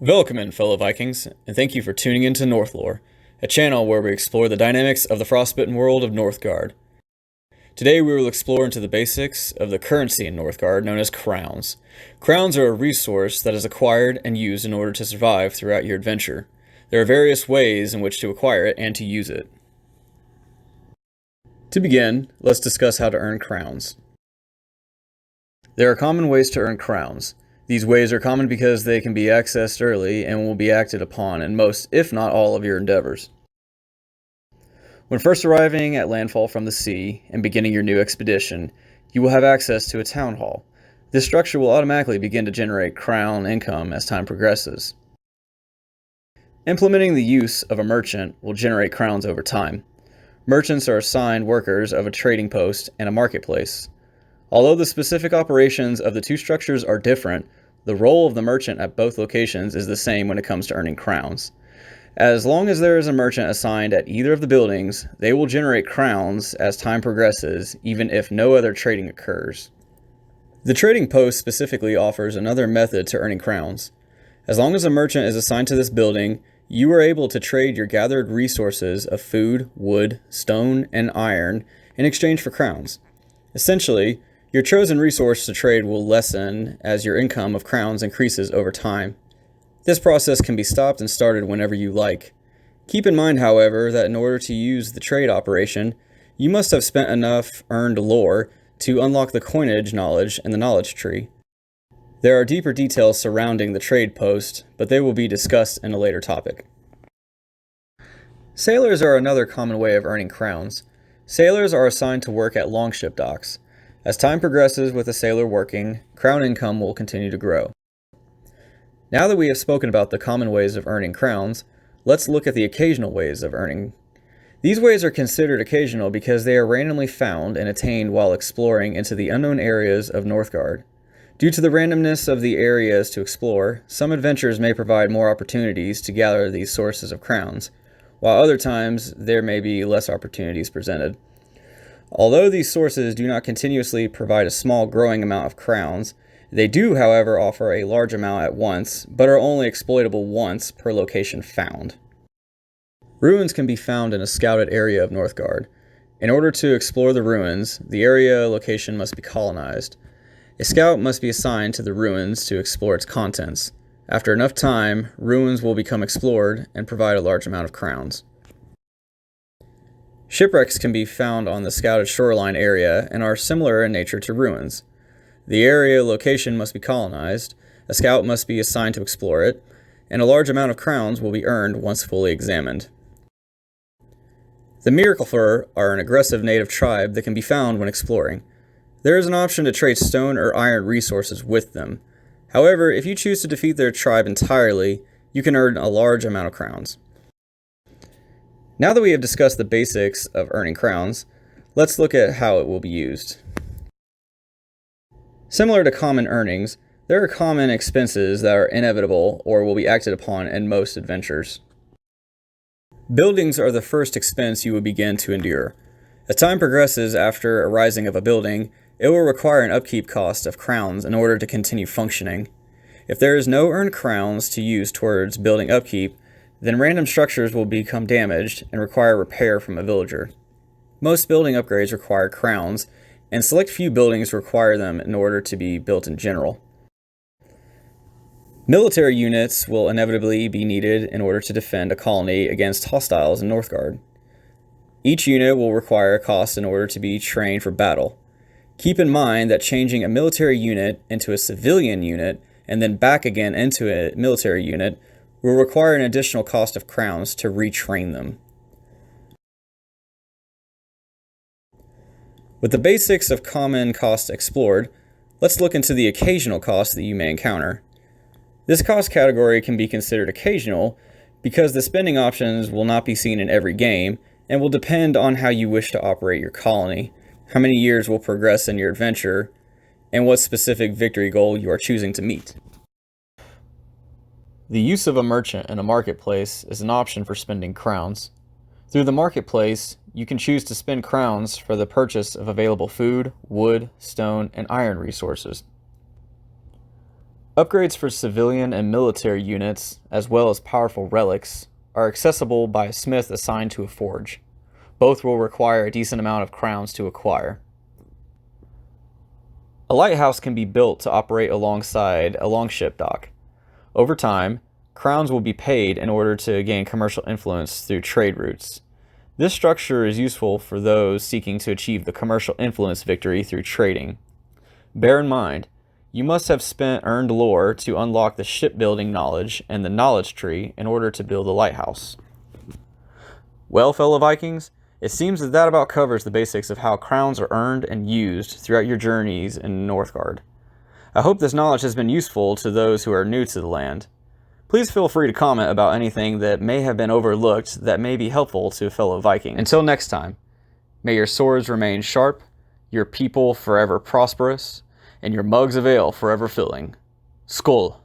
Welcome, fellow Vikings, and thank you for tuning into Northlore, a channel where we explore the dynamics of the frostbitten world of Northgard. Today we will explore into the basics of the currency in Northgard known as Krowns. Crowns are a resource that is acquired and used in order to survive throughout your adventure. There are various ways in which to acquire it and to use it. To begin, let's discuss how to earn crowns. There are common ways to earn crowns. These ways are common because they can be accessed early and will be acted upon in most, if not all, of your endeavors. When first arriving at landfall from the sea and beginning your new expedition, you will have access to a Townhall. This structure will automatically begin to generate crown income as time progresses. Implementing the use of a merchant will generate crowns over time. Merchants are assigned workers of a trading post and a marketplace. Although the specific operations of the two structures are different, the role of the merchant at both locations is the same when it comes to earning crowns. As long as there is a merchant assigned at either of the buildings, they will generate crowns as time progresses, even if no other trading occurs. The trading post specifically offers another method to earning crowns. As long as a merchant is assigned to this building, you are able to trade your gathered resources of food, wood, stone, and iron in exchange for crowns. Essentially, your chosen resource to trade will lessen as your income of crowns increases over time. This process can be stopped and started whenever you like. Keep in mind, however, that in order to use the trade operation, you must have spent enough earned lore to unlock the coinage knowledge in the knowledge tree. There are deeper details surrounding the trade post, but they will be discussed in a later topic. Sailors are another common way of earning crowns. Sailors are assigned to work at longship docks. As time progresses with a sailor working, crown income will continue to grow. Now that we have spoken about the common ways of earning crowns, let's look at the occasional ways of earning. These ways are considered occasional because they are randomly found and attained while exploring into the unknown areas of Northgard. Due to the randomness of the areas to explore, some adventures may provide more opportunities to gather these sources of crowns, while other times there may be less opportunities presented. Although these sources do not continuously provide a small growing amount of crowns, they do, however, offer a large amount at once, but are only exploitable once per location found. Ruins can be found in a scouted area of Northgard. In order to explore the ruins, the area location must be colonized. A scout must be assigned to the ruins to explore its contents. After enough time, ruins will become explored and provide a large amount of crowns. Shipwrecks can be found on the scouted shoreline area and are similar in nature to ruins. The area location must be colonized, a scout must be assigned to explore it, and a large amount of crowns will be earned once fully examined. The Myrlkafar are an aggressive native tribe that can be found when exploring. There is an option to trade stone or iron resources with them. However, if you choose to defeat their tribe entirely, you can earn a large amount of crowns. Now that we have discussed the basics of earning crowns, let's look at how it will be used. Similar to common earnings, there are common expenses that are inevitable or will be acted upon in most adventures. Buildings are the first expense you will begin to endure. As time progresses after a rising of a building, it will require an upkeep cost of crowns in order to continue functioning. If there is no earned crowns to use towards building upkeep, then random structures will become damaged and require repair from a villager. Most building upgrades require crowns, and select few buildings require them in order to be built in general. Military units will inevitably be needed in order to defend a colony against hostiles in Northgard. Each unit will require a cost in order to be trained for battle. Keep in mind that changing a military unit into a civilian unit and then back again into a military unit will require an additional cost of crowns to retrain them. With the basics of common costs explored, let's look into the occasional costs that you may encounter. This cost category can be considered occasional because the spending options will not be seen in every game and will depend on how you wish to operate your colony, how many years will progress in your adventure, and what specific victory goal you are choosing to meet. The use of a merchant in a marketplace is an option for spending crowns. Through the marketplace, you can choose to spend crowns for the purchase of available food, wood, stone, and iron resources. Upgrades for civilian and military units, as well as powerful relics, are accessible by a smith assigned to a forge. Both will require a decent amount of crowns to acquire. A lighthouse can be built to operate alongside a longship dock. Over time, crowns will be paid in order to gain commercial influence through trade routes. This structure is useful for those seeking to achieve the commercial influence victory through trading. Bear in mind, you must have spent earned lore to unlock the shipbuilding knowledge and the knowledge tree in order to build a lighthouse. Well, fellow Vikings, it seems that about covers the basics of how crowns are earned and used throughout your journeys in Northgard. I hope this knowledge has been useful to those who are new to the land. Please feel free to comment about anything that may have been overlooked that may be helpful to a fellow Viking. Until next time, may your swords remain sharp, your people forever prosperous, and your mugs of ale forever filling. Skål!